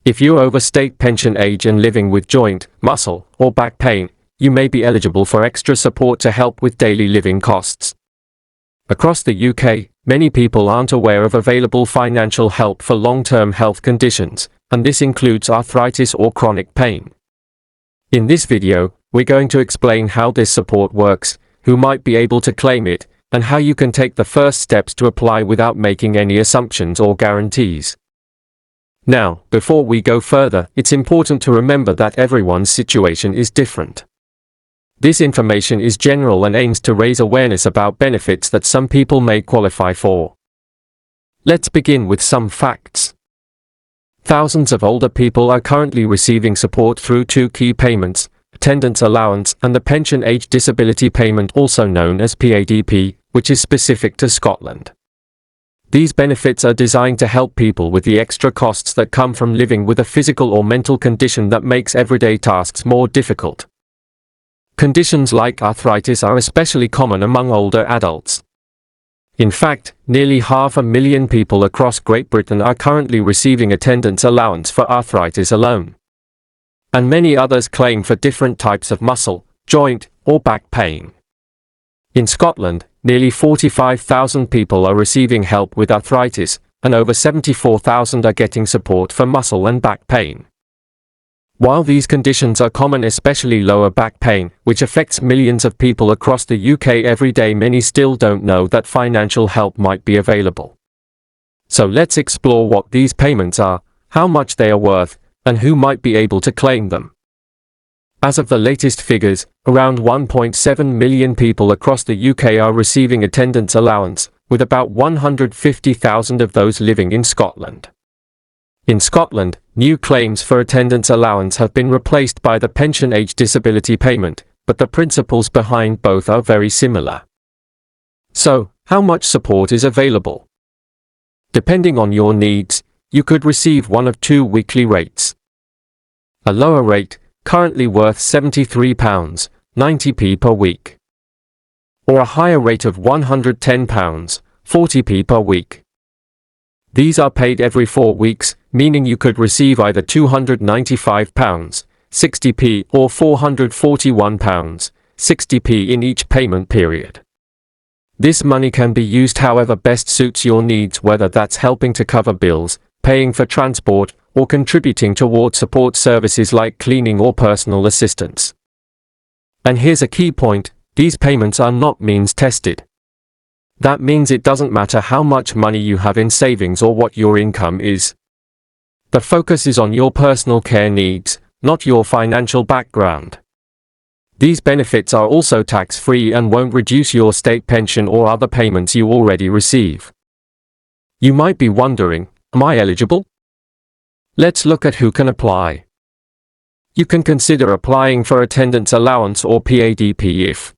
If you overstate pension age and living with joint, muscle, or back pain, you may be eligible for extra support to help with daily living costs. Across the UK, many people aren't aware of available financial help for long-term health conditions, and this includes arthritis or chronic pain. In this video, we're going to explain how this support works, who might be able to claim it, and how you can take the first steps to apply without making any assumptions or guarantees. Now, before we go further, it's important to remember that everyone's situation is different. This information is general and aims to raise awareness about benefits that some people may qualify for. Let's begin with some facts. Thousands of older people are currently receiving support through two key payments, Attendance Allowance and the Pension Age Disability Payment, also known as PADP, which is specific to Scotland. These benefits are designed to help people with the extra costs that come from living with a physical or mental condition that makes everyday tasks more difficult. Conditions like arthritis are especially common among older adults. In fact, nearly 500,000 people across Great Britain are currently receiving attendance allowance for arthritis alone. And many others claim for different types of muscle, joint, or back pain. In Scotland, nearly 45,000 people are receiving help with arthritis, and over 74,000 are getting support for muscle and back pain. While these conditions are common, especially lower back pain, which affects millions of people across the UK every day, many still don't know that financial help might be available. So let's explore what these payments are, how much they are worth, and who might be able to claim them. As of the latest figures, around 1.7 million people across the UK are receiving attendance allowance, with about 150,000 of those living in Scotland. In Scotland, new claims for attendance allowance have been replaced by the pension age disability payment, but the principles behind both are very similar. So, how much support is available? Depending on your needs, you could receive one of two weekly rates. A lower rate, currently worth £73, 90p per week. Or a higher rate of £110, 40p per week. These are paid every 4 weeks, meaning you could receive either £295, 60p or £441, 60p in each payment period. This money can be used however best suits your needs, whether that's helping to cover bills, paying for transport, or contributing towards support services like cleaning or personal assistance. And here's a key point, these payments are not means tested. That means it doesn't matter how much money you have in savings or what your income is. The focus is on your personal care needs, not your financial background. These benefits are also tax-free and won't reduce your state pension or other payments you already receive. You might be wondering, am I eligible? Let's look at who can apply. You can consider applying for attendance allowance or PADP if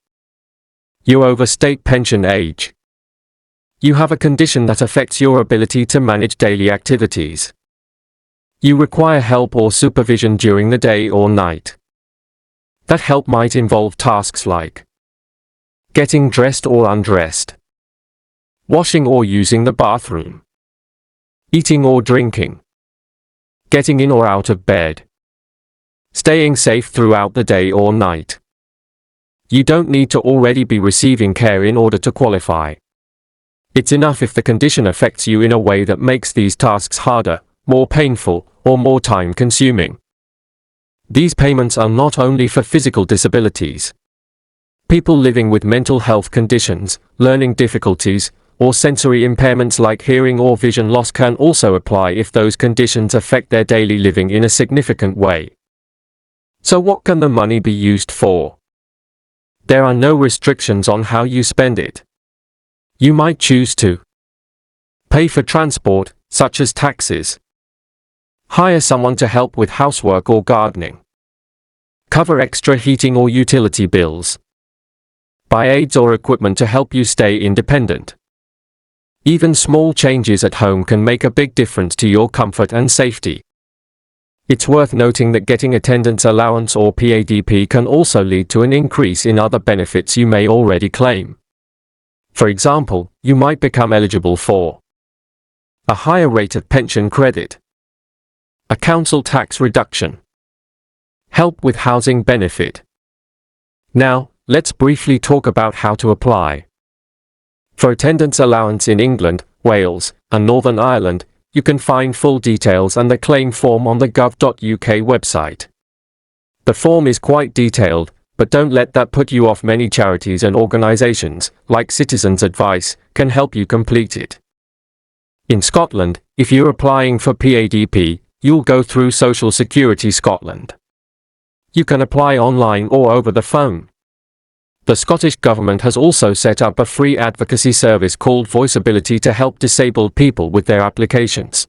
you overstate pension age. You have a condition that affects your ability to manage daily activities. You require help or supervision during the day or night. That help might involve tasks like getting dressed or undressed, washing or using the bathroom, eating or drinking, getting in or out of bed, staying safe throughout the day or night. You don't need to already be receiving care in order to qualify. It's enough if the condition affects you in a way that makes these tasks harder, more painful, or more time-consuming. These payments are not only for physical disabilities. People living with mental health conditions, learning difficulties, or sensory impairments like hearing or vision loss can also apply if those conditions affect their daily living in a significant way. So what can the money be used for? There are no restrictions on how you spend it. You might choose to pay for transport, such as taxis, hire someone to help with housework or gardening, cover extra heating or utility bills, buy aids or equipment to help you stay independent. Even small changes at home can make a big difference to your comfort and safety. It's worth noting that getting attendance allowance or PADP can also lead to an increase in other benefits you may already claim. For example, you might become eligible for a higher rate of pension credit, A council tax reduction. Help with housing benefit. Now, let's briefly talk about how to apply. For attendance allowance in England, Wales, and Northern Ireland, you can find full details and the claim form on the gov.uk website. The form is quite detailed, but don't let that put you off. Many charities and organisations, like Citizens Advice, can help you complete it. In Scotland, if you're applying for PADP, you'll go through Social Security Scotland. You can apply online or over the phone. The Scottish Government has also set up a free advocacy service called Voiceability to help disabled people with their applications.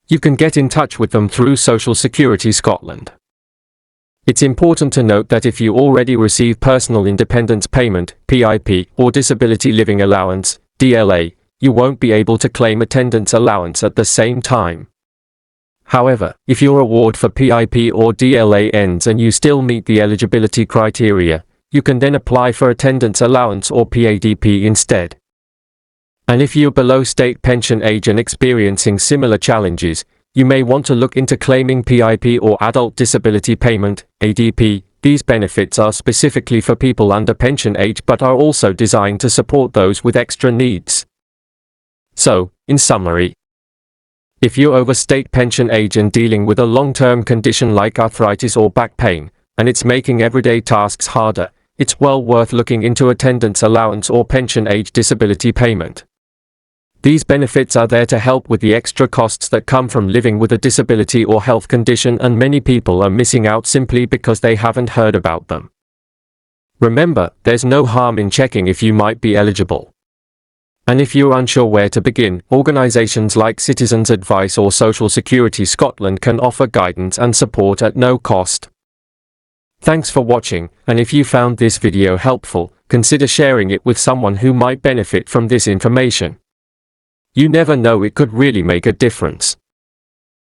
You can get in touch with them through Social Security Scotland. It's important to note that if you already receive Personal Independence Payment, PIP, or Disability Living Allowance, DLA, you won't be able to claim attendance allowance at the same time. However, if your award for PIP or DLA ends and you still meet the eligibility criteria, you can then apply for attendance allowance or PADP instead. And if you're below state pension age and experiencing similar challenges, you may want to look into claiming PIP or Adult Disability Payment, ADP. These benefits are specifically for people under pension age but are also designed to support those with extra needs. So, in summary, if you're over state pension age and dealing with a long-term condition like arthritis or back pain, and it's making everyday tasks harder, it's well worth looking into attendance allowance or pension age disability payment. These benefits are there to help with the extra costs that come from living with a disability or health condition, and many people are missing out simply because they haven't heard about them. Remember, there's no harm in checking if you might be eligible. And if you're unsure where to begin, organisations like Citizens Advice or Social Security Scotland can offer guidance and support at no cost. Thanks for watching, and if you found this video helpful, consider sharing it with someone who might benefit from this information. You never know, it could really make a difference.